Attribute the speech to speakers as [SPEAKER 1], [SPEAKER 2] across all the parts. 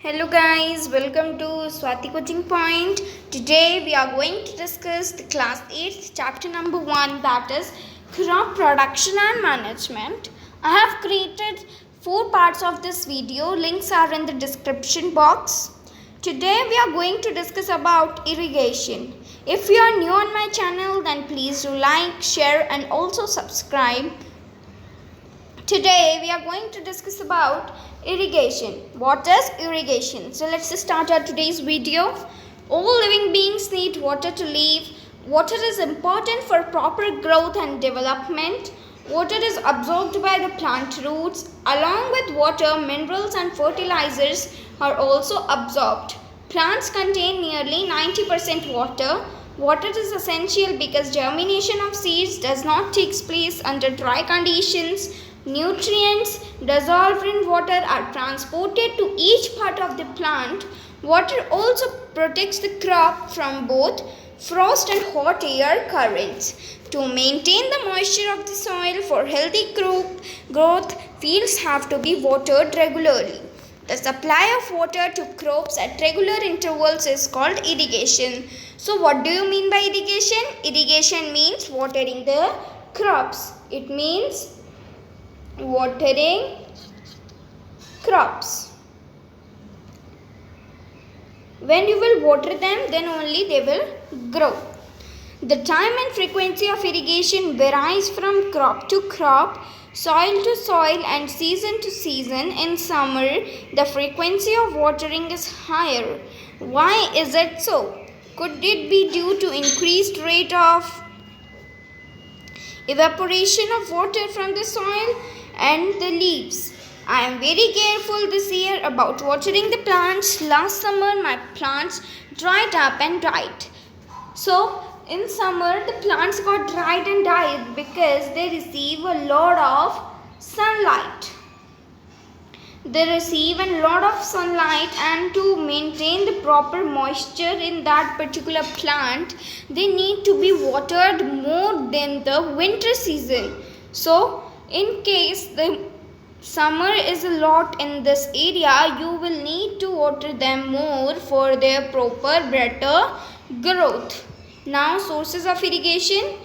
[SPEAKER 1] Hello guys, welcome to Swati Coaching Point. Today we are going to discuss the class 8th chapter number 1, that is crop production and management. I have created 4 parts of this video. Links are in the description box. Today we are going to discuss about irrigation. If you are new on my channel, then please do like, share and also subscribe. Today we are going to discuss about irrigation. What is irrigation? So let's start our today's video. All living beings need water to live. Water is important for proper growth and development. Water is absorbed by the plant roots. Along with water, minerals and fertilizers are also absorbed. Plants contain nearly 90% water. Water is essential because germination of seeds does not take place under dry conditions. Nutrients dissolved in water are transported to each part of the plant. Water also protects the crop from both frost and hot air currents. To maintain the moisture of the soil for healthy growth, fields have to be watered regularly. The supply of water to crops at regular intervals is called irrigation. So what do you mean by irrigation? Irrigation means watering the crops. It means watering crops. When you will water them, then only they will grow. The time and frequency of irrigation varies from crop to crop, soil to soil and season to season. In summer, the frequency of watering is higher. Why is it so? Could it be due to increased rate of evaporation of water from the soil and the leaves? I am very careful this year about watering the plants. Last summer my plants dried up and died. So in summer the plants got dried and died because they receive a lot of sunlight. They receive a lot of sunlight, and to maintain the proper moisture in that particular plant, they need to be watered more than the winter season. So in case the summer is a lot in this area, you will need to water them more for their proper better growth. Now sources of irrigation.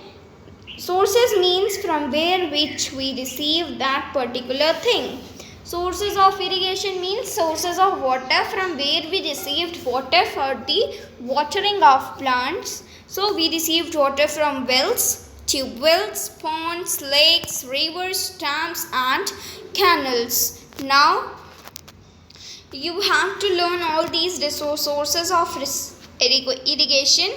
[SPEAKER 1] Sources means from where which we receive that particular thing. Sources of irrigation means sources of water from where we received water for the watering of plants. So we received water from wells, tube wells, ponds, lakes, rivers, dams and canals. Now you have to learn all these sources of irrigation.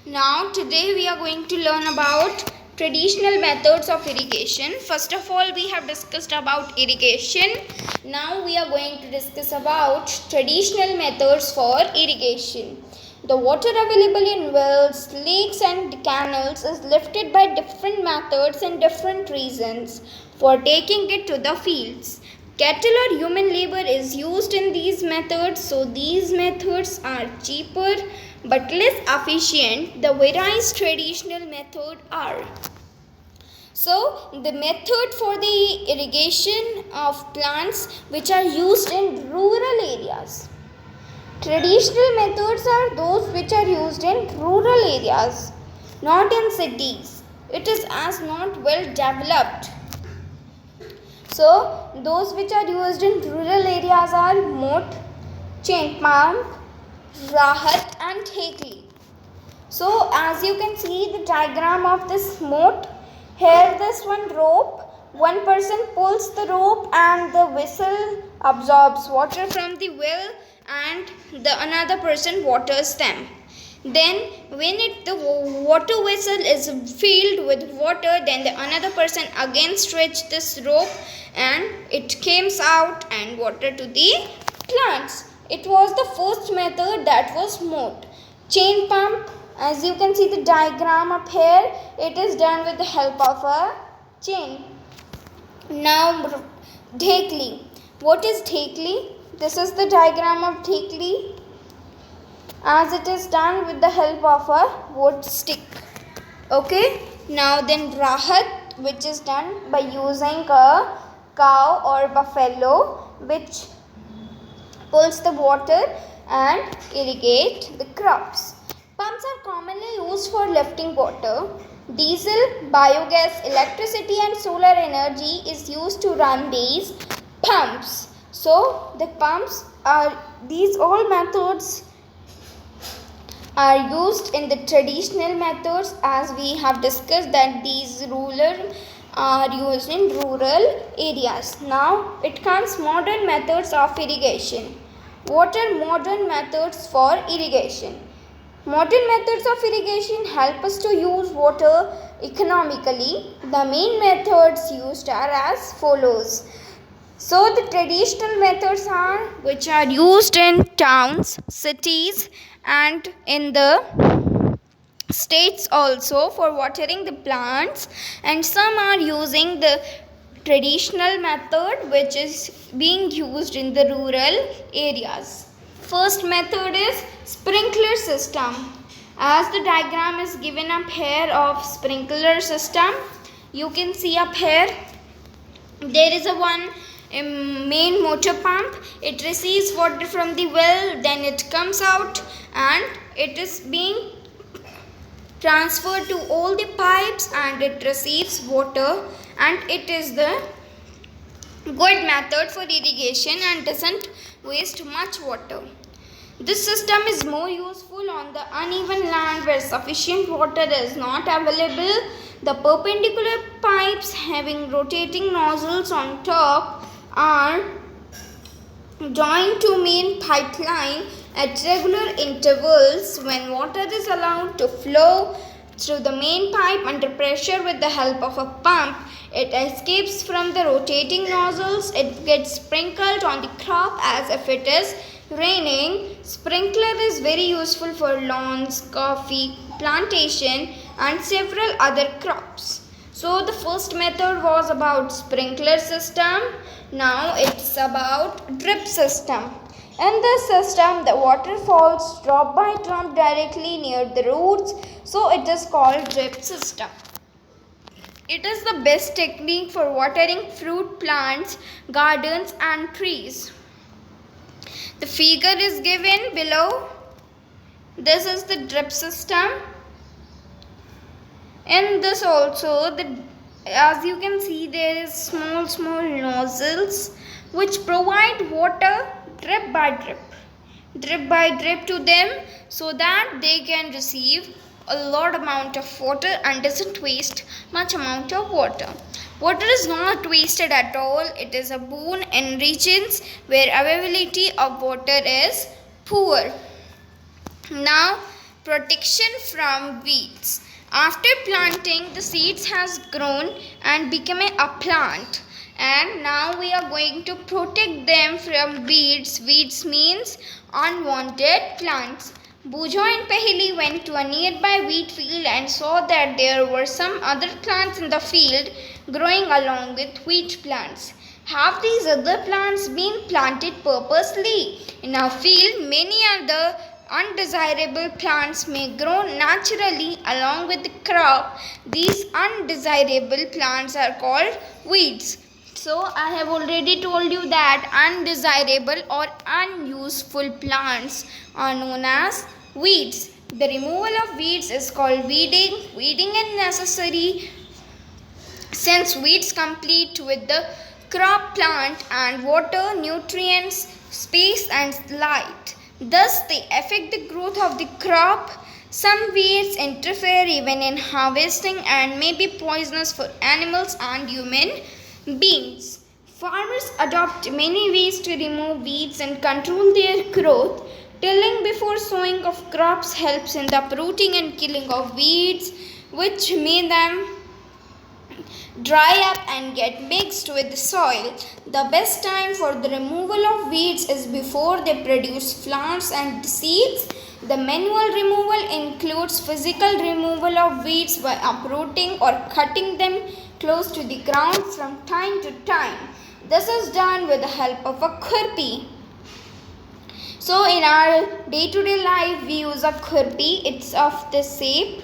[SPEAKER 1] Now today we are going to learn about traditional methods of irrigation. First of all, we have discussed about irrigation. Now we are going to discuss about traditional methods for irrigation. The water available in wells, lakes and canals is lifted by different methods and different reasons for taking it to the fields. Cattle or human labor is used in these methods, so these methods are cheaper but less efficient. The various traditional methods are. So the method for the irrigation of plants which are used in rural areas. Traditional methods are those which are used in rural areas, not in cities. It is as not well developed. So those which are used in rural areas are moat, chain pump, rahat and thekli. So as you can see the diagram of this moat, here this one person pulls the rope and the vessel absorbs water from the well and the another person waters them. Then when the water vessel is filled with water, then the another person again stretch this rope and it comes out and water to the plants. It was the first method, that was moat. Chain pump, as you can see the diagram up here, it is done with the help of a chain. Now dhekli. What is dhekli? This is the diagram of dhekli, as it is done with the help of a wood stick. Okay. Now then rahat, which is done by using a cow or buffalo, which pulls the water and irrigate the crops. Pumps are commonly used for lifting water. Diesel, biogas, electricity and solar energy is used to run these pumps. So the pumps are, these all methods are used in the traditional methods, as we have discussed that these rural are used in rural areas. Now it comes modern methods of irrigation. What are modern methods for irrigation? Modern methods of irrigation help us to use water economically. The main methods used are as follows. So the traditional methods are which are used in towns, cities and in the states also for watering the plants, and some are using the traditional method which is being used in the rural areas. First method is sprinkler system. As the diagram is given up here of sprinkler system, you can see up here there is a main motor pump. It receives water from the well, then it comes out and it is being transferred to all the pipes and it receives water, and it is the good method for irrigation and doesn't waste much water. This system is more useful on the uneven land where sufficient water is not available. The perpendicular pipes having rotating nozzles on top are joined to main pipeline at regular intervals. When water is allowed to flow through the main pipe under pressure with the help of a pump, it escapes from the rotating nozzles. It gets sprinkled on the crop as if it is raining. Sprinkler is very useful for lawns, coffee plantation and several other crops. So the first method was about sprinkler system. Now it's about drip system. In this system, the water falls drop by drop directly near the roots, so it is called drip system. It is the best technique for watering fruit plants, gardens and trees. The figure is given below. This is the drip system. In this also, as you can see, there is small nozzles which provide water drip by drip to them, so that they can receive a lot amount of water and doesn't waste much amount of water. Water is not wasted at all. It is a boon in regions where availability of water is poor. Now, protection from weeds. After planting, the seeds has grown and become a plant, and now we are going to protect them from weeds. Weeds means unwanted plants. Bujo and Paheli went to a nearby wheat field and saw that there were some other plants in the field growing along with wheat plants. Have these other plants been planted purposely? In our field, many other undesirable plants may grow naturally along with the crop. These undesirable plants are called weeds. So I have already told you that undesirable or unuseful plants are known as weeds. The removal of weeds is called weeding. Weeding is necessary since weeds compete with the crop plant and water, nutrients, space and light. Thus they affect the growth of the crop. Some weeds interfere even in harvesting and may be poisonous for animals and human beings. Farmers adopt many ways to remove weeds and control their growth. Tilling before sowing of crops helps in the uprooting and killing of weeds, which may them dry up and get mixed with the soil. The best time for the removal of weeds is before they produce flowers and seeds. The manual removal includes physical removal of weeds by uprooting or cutting them close to the ground from time to time. This is done with the help of a khurpi. So in our day-to-day life we use a khurpi. It's of this shape.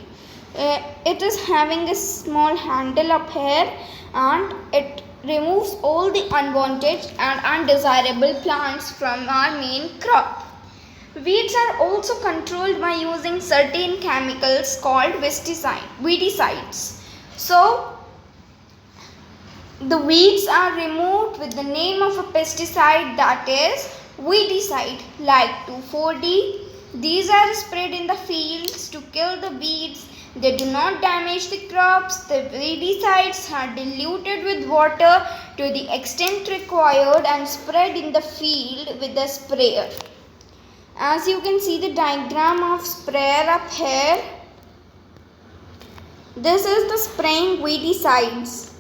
[SPEAKER 1] It is having a small handle up here and it removes all the unwanted and undesirable plants from our main crop. Weeds are also controlled by using certain chemicals called weedicides. So, the weeds are removed with the name of a pesticide, that is weedicide, like 2,4-D. These are sprayed in the fields to kill the weeds. They do not damage the crops. The weedicides are diluted with water to the extent required and spread in the field with the sprayer. As you can see the diagram of sprayer up here, this is the spraying weedicides.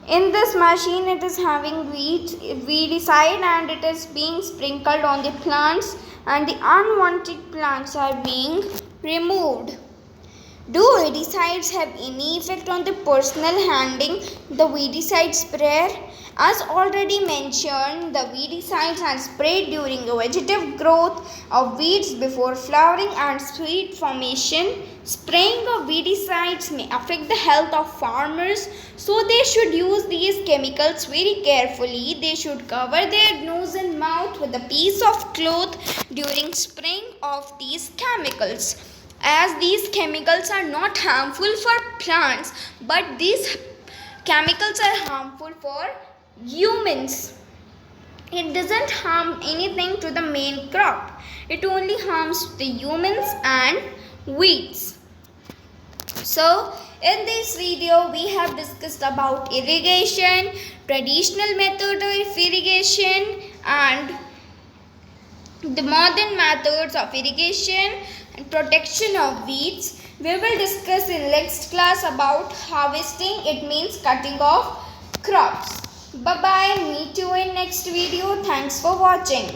[SPEAKER 1] In this machine it is having weedicide and it is being sprinkled on the plants and the unwanted plants are being removed. Do weedicides have any effect on the personal handling the weedicide sprayer? As already mentioned, the weedicides are sprayed during the vegetative growth of weeds before flowering and seed formation. Spraying of weedicides may affect the health of farmers, so they should use these chemicals very carefully. They should cover their nose and mouth with a piece of cloth during spraying of these chemicals, as these chemicals are not harmful for plants, but these chemicals are harmful for humans. It doesn't harm anything to the main crop. It only harms the humans and weeds. So, in this video we have discussed about irrigation, traditional method of irrigation and the modern methods of irrigation and protection of weeds. We will discuss in next class about harvesting. It means cutting off crops. Bye bye. Meet you in next video. Thanks for watching.